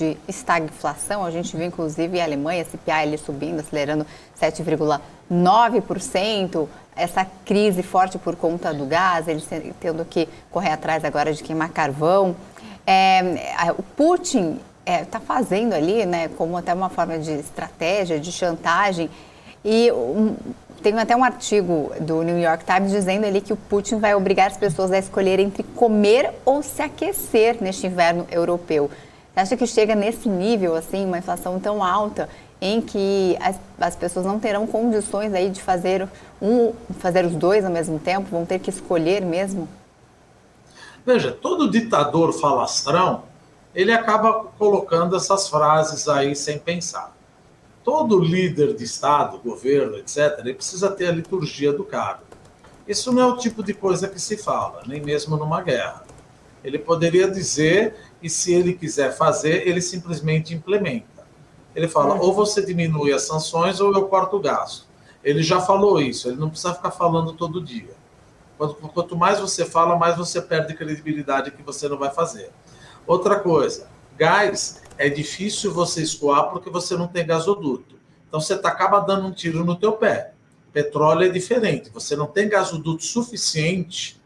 de estagflação. A gente viu, inclusive, a Alemanha, CPI ali subindo, acelerando 7,9%. Essa crise forte por conta do gás, eles tendo que correr atrás agora de queimar carvão. O Putin está fazendo ali, né, como até uma forma de estratégia, de chantagem. E tem até um artigo do New York Times dizendo ali que o Putin vai obrigar as pessoas a escolher entre comer ou se aquecer neste inverno europeu. Você acha que chega nesse nível, assim, uma inflação tão alta, em que as pessoas não terão condições aí de fazer os dois ao mesmo tempo, vão ter que escolher mesmo? Veja, todo ditador falastrão, ele acaba colocando essas frases aí sem pensar. Todo líder de Estado, governo, etc., ele precisa ter a liturgia do cargo. Isso não é o tipo de coisa que se fala, nem mesmo numa guerra. Ele poderia dizer, e se ele quiser fazer, ele simplesmente implementa. Ele fala, ou você diminui as sanções ou eu corto o gasto. Ele já falou isso, ele não precisa ficar falando todo dia. Quanto mais você fala, mais você perde credibilidade que você não vai fazer. Outra coisa, gás é difícil você escoar porque você não tem gasoduto. Então você acaba dando um tiro no teu pé. Petróleo é diferente, você não tem gasoduto suficiente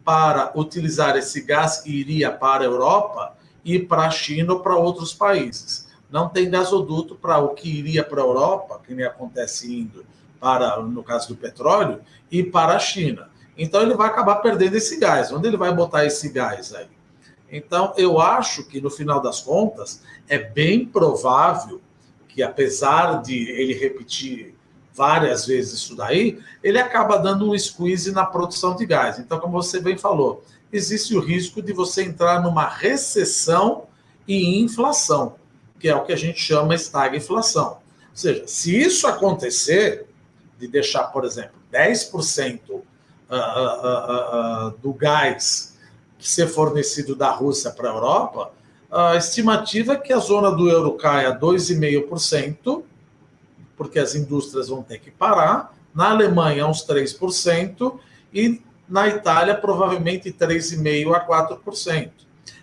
para utilizar esse gás que iria para a Europa e para a China ou para outros países. Não tem gasoduto para o que iria para a Europa, que nem acontece indo para, no caso do petróleo, e para a China. Então ele vai acabar perdendo esse gás. Onde ele vai botar esse gás aí? Então eu acho que no final das contas é bem provável que, apesar de ele repetir várias vezes isso daí, ele acaba dando um squeeze na produção de gás. Então, como você bem falou, existe o risco de você entrar numa recessão e inflação, que é o que a gente chama estagflação. Ou seja, se isso acontecer, de deixar, por exemplo, 10% do gás que ser fornecido da Rússia para a Europa, a estimativa é que a zona do euro caia 2,5%, porque as indústrias vão ter que parar, na Alemanha uns 3%, e na Itália provavelmente 3,5% a 4%.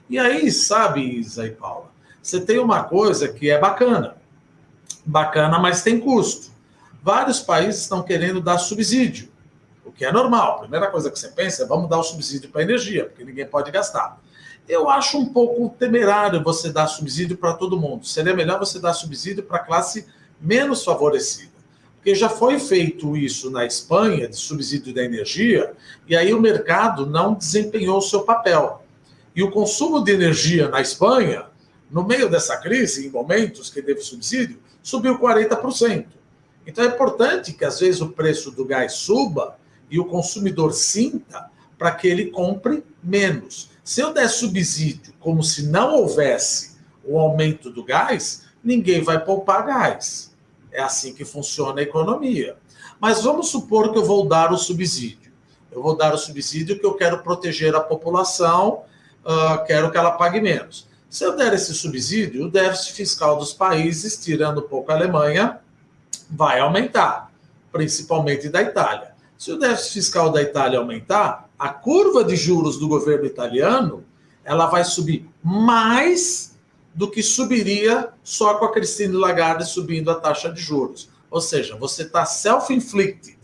E aí, sabe, Isa e Paula, você tem uma coisa que é bacana, mas tem custo. Vários países estão querendo dar subsídio, o que é normal. A primeira coisa que você pensa é vamos dar o subsídio para a energia, porque ninguém pode gastar. Eu acho um pouco temerário você dar subsídio para todo mundo. Seria melhor você dar subsídio para a classe menos favorecida. Porque já foi feito isso na Espanha, de subsídio da energia, e aí o mercado não desempenhou o seu papel. E o consumo de energia na Espanha, no meio dessa crise, em momentos que teve subsídio, subiu 40%. Então é importante que às vezes o preço do gás suba e o consumidor sinta para que ele compre menos. Se eu der subsídio como se não houvesse o aumento do gás, ninguém vai poupar gás. É assim que funciona a economia. Mas vamos supor que eu vou dar o subsídio. Eu vou dar o subsídio que eu quero proteger a população, quero que ela pague menos. Se eu der esse subsídio, o déficit fiscal dos países, tirando um pouco a Alemanha, vai aumentar, principalmente da Itália. Se o déficit fiscal da Itália aumentar, a curva de juros do governo italiano ela vai subir mais do que subiria só com a Christine Lagarde subindo a taxa de juros. Ou seja, você está self-inflicted,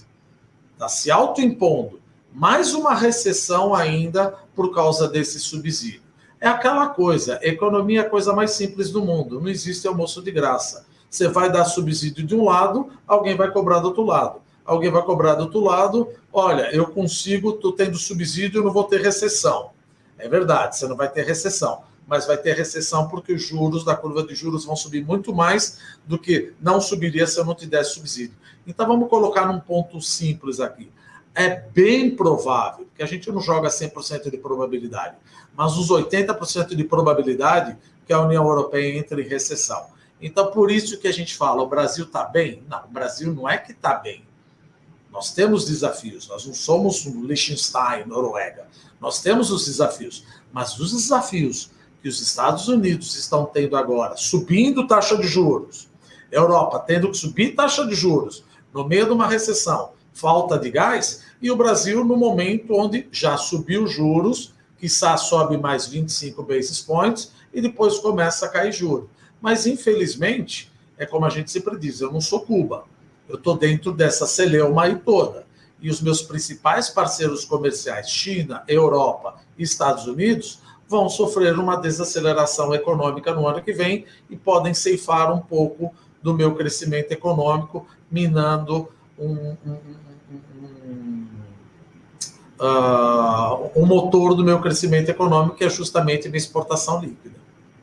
está se autoimpondo mais uma recessão ainda por causa desse subsídio. É aquela coisa, economia é a coisa mais simples do mundo, não existe almoço de graça. Você vai dar subsídio de um lado, alguém vai cobrar do outro lado. Alguém vai cobrar do outro lado, olha, eu consigo, estou tendo subsídio, não vou ter recessão. É verdade, você não vai ter recessão, mas vai ter recessão porque os juros da curva de juros vão subir muito mais do que não subiria se eu não te desse subsídio. Então vamos colocar num ponto simples aqui. É bem provável, que a gente não joga 100% de probabilidade, mas uns 80% de probabilidade que a União Europeia entre em recessão. Então por isso que a gente fala, o Brasil está bem? Não, o Brasil não é que está bem. Nós temos desafios, nós não somos Liechtenstein, Noruega. Nós temos os desafios, mas os desafios que os Estados Unidos estão tendo agora, subindo taxa de juros, Europa tendo que subir taxa de juros, no meio de uma recessão, falta de gás, e o Brasil no momento onde já subiu juros, quiçá sobe mais 25 basis points, e depois começa a cair juros. Mas, infelizmente, é como a gente sempre diz, eu não sou Cuba. Eu estou dentro dessa celeuma aí toda. E os meus principais parceiros comerciais, China, Europa e Estados Unidos, vão sofrer uma desaceleração econômica no ano que vem e podem ceifar um pouco do meu crescimento econômico, minando o motor do meu crescimento econômico, que é justamente minha exportação líquida.